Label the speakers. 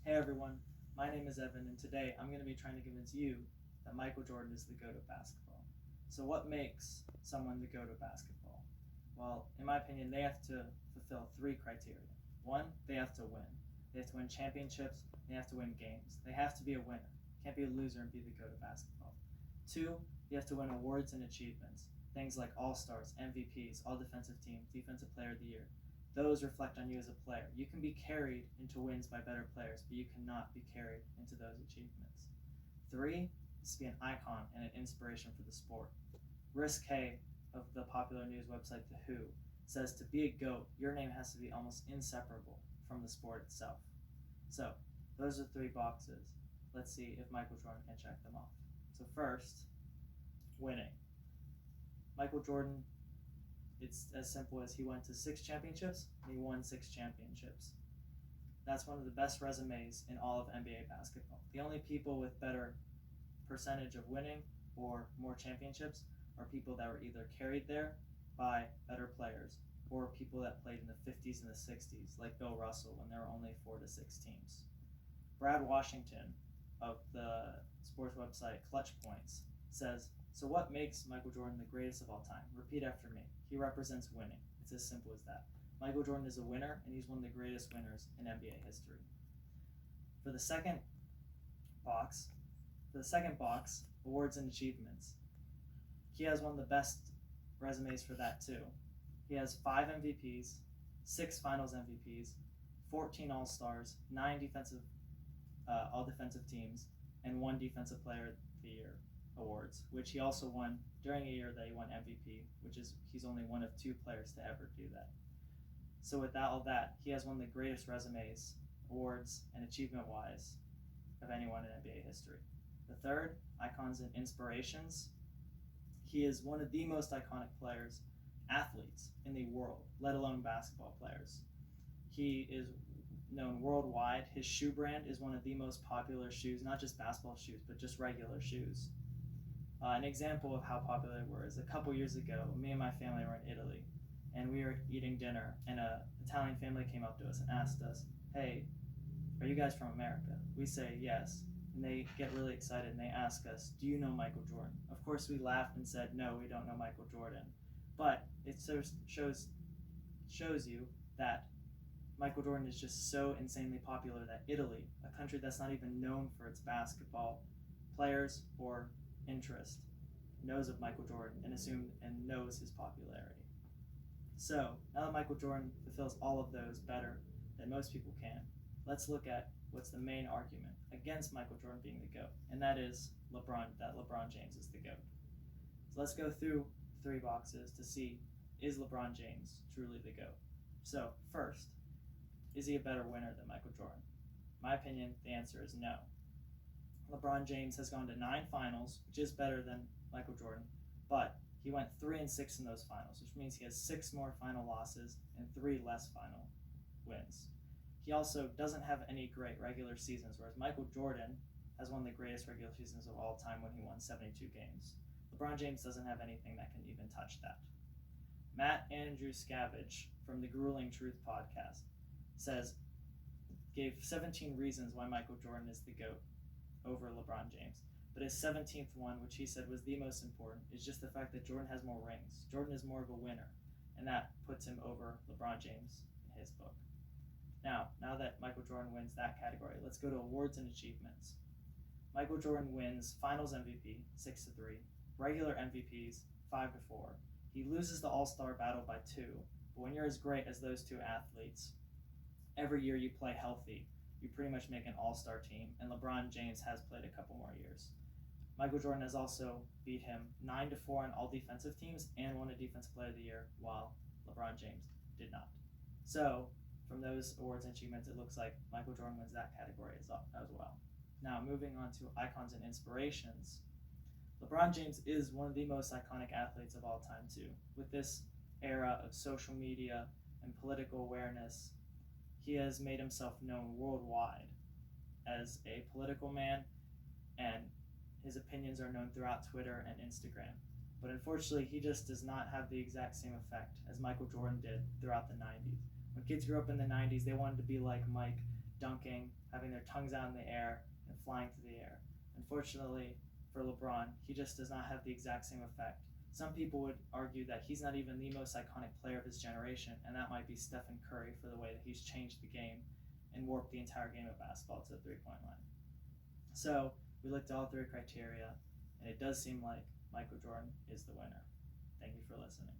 Speaker 1: Hey everyone, my name is Evan, and today I'm going to be trying to convince you that Michael Jordan is the GOAT of basketball. So, what makes someone the GOAT of basketball? Well, in my opinion, they have to fulfill three criteria. One, they have to win. They have to win championships, they have to win games. They have to be a winner. Can't be a loser and be the GOAT of basketball. Two, you have to win awards and achievements. Things like All Stars, MVPs, All Defensive Team, Defensive Player of the Year. Those reflect on you as a player. You can be carried into wins by better players, but you cannot be carried into those achievements. Three is to be an icon and an inspiration for the sport. Risque of the popular news website The Who says to be a GOAT, your name has to be almost inseparable from the sport itself. So, those are three boxes. Let's see if Michael Jordan can check them off. So, first, winning. Michael Jordan, it's as simple as he went to 6 championships and he won 6 championships. That's one of the best resumes in all of NBA basketball. The only people with better percentage of winning or more championships are people that were either carried there by better players or people that played in the 50s and the 60s, like Bill Russell when there were only 4 to 6 teams. Brad Washington of the sports website Clutch Points says, "So what makes Michael Jordan the greatest of all time? Repeat after me. He represents winning. It's as simple as that. Michael Jordan is a winner, and he's one of the greatest winners in NBA history." For the second box, awards and achievements, he has one of the best resumes for that too. He has 5 MVPs, 6 Finals MVPs, 14 All Stars, 9 All Defensive Teams, and 1 Defensive Player of the Year awards, which he also won during a year that he won MVP, which is he's only one of 2 players to ever do that. So with all that, he has one of the greatest resumes, awards, and achievement-wise of anyone in NBA history. The third, icons and inspirations. He is one of the most iconic players, athletes in the world, let alone basketball players. He is known worldwide. His shoe brand is one of the most popular shoes, not just basketball shoes, but just regular shoes. An example of how popular they were is a couple years ago, me and my family were in Italy, and we were eating dinner, and an Italian family came up to us and asked us, "Hey, are you guys from America?" We say yes, and they get really excited and they ask us, "Do you know Michael Jordan?" Of course, we laughed and said, "No, we don't know Michael Jordan," but it shows you that Michael Jordan is just so insanely popular that Italy, a country that's not even known for its basketball players or interest, knows of Michael Jordan and knows his popularity. So now that Michael Jordan fulfills all of those better than most people can, let's look at what's the main argument against Michael Jordan being the GOAT, and that is LeBron James is the GOAT. So let's go through 3 boxes to see, is LeBron James truly the GOAT? So first, is he a better winner than Michael Jordan? In my opinion, the answer is no. LeBron James has gone to 9 finals, which is better than Michael Jordan, but he went 3-6 in those finals, which means he has 6 more final losses and 3 less final wins. He also doesn't have any great regular seasons, whereas Michael Jordan has one of the greatest regular seasons of all time when he won 72 games. LeBron James doesn't have anything that can even touch that. Matt Andrew Scavage from the Grueling Truth podcast gave 17 reasons why Michael Jordan is the GOAT over LeBron James. But his 17th one, which he said was the most important, is just the fact that Jordan has more rings. Jordan is more of a winner, and that puts him over LeBron James in his book. Now that Michael Jordan wins that category, let's go to awards and achievements. Michael Jordan wins Finals MVP 6-3, regular MVPs 5-4. He loses the All-Star battle by 2, but when you're as great as those 2 athletes, every year you play healthy, you pretty much make an all-star team, and LeBron James has played a couple more years. Michael Jordan has also beat him 9-4 on all defensive teams and won a Defensive Player of the Year, while LeBron James did not. So, from those awards and achievements, it looks like Michael Jordan wins that category as well. Now, moving on to icons and inspirations, LeBron James is one of the most iconic athletes of all time too. With this era of social media and political awareness, he has made himself known worldwide as a political man, and his opinions are known throughout Twitter and Instagram. But unfortunately, he just does not have the exact same effect as Michael Jordan did throughout the 90s. When kids grew up in the 90s, they wanted to be like Mike, dunking, having their tongues out in the air, and flying through the air. Unfortunately for LeBron, he just does not have the exact same effect. Some people would argue that he's not even the most iconic player of his generation, and that might be Stephen Curry for the way that he's changed the game and warped the entire game of basketball to the three-point line. So we looked at all three criteria, and it does seem like Michael Jordan is the winner. Thank you for listening.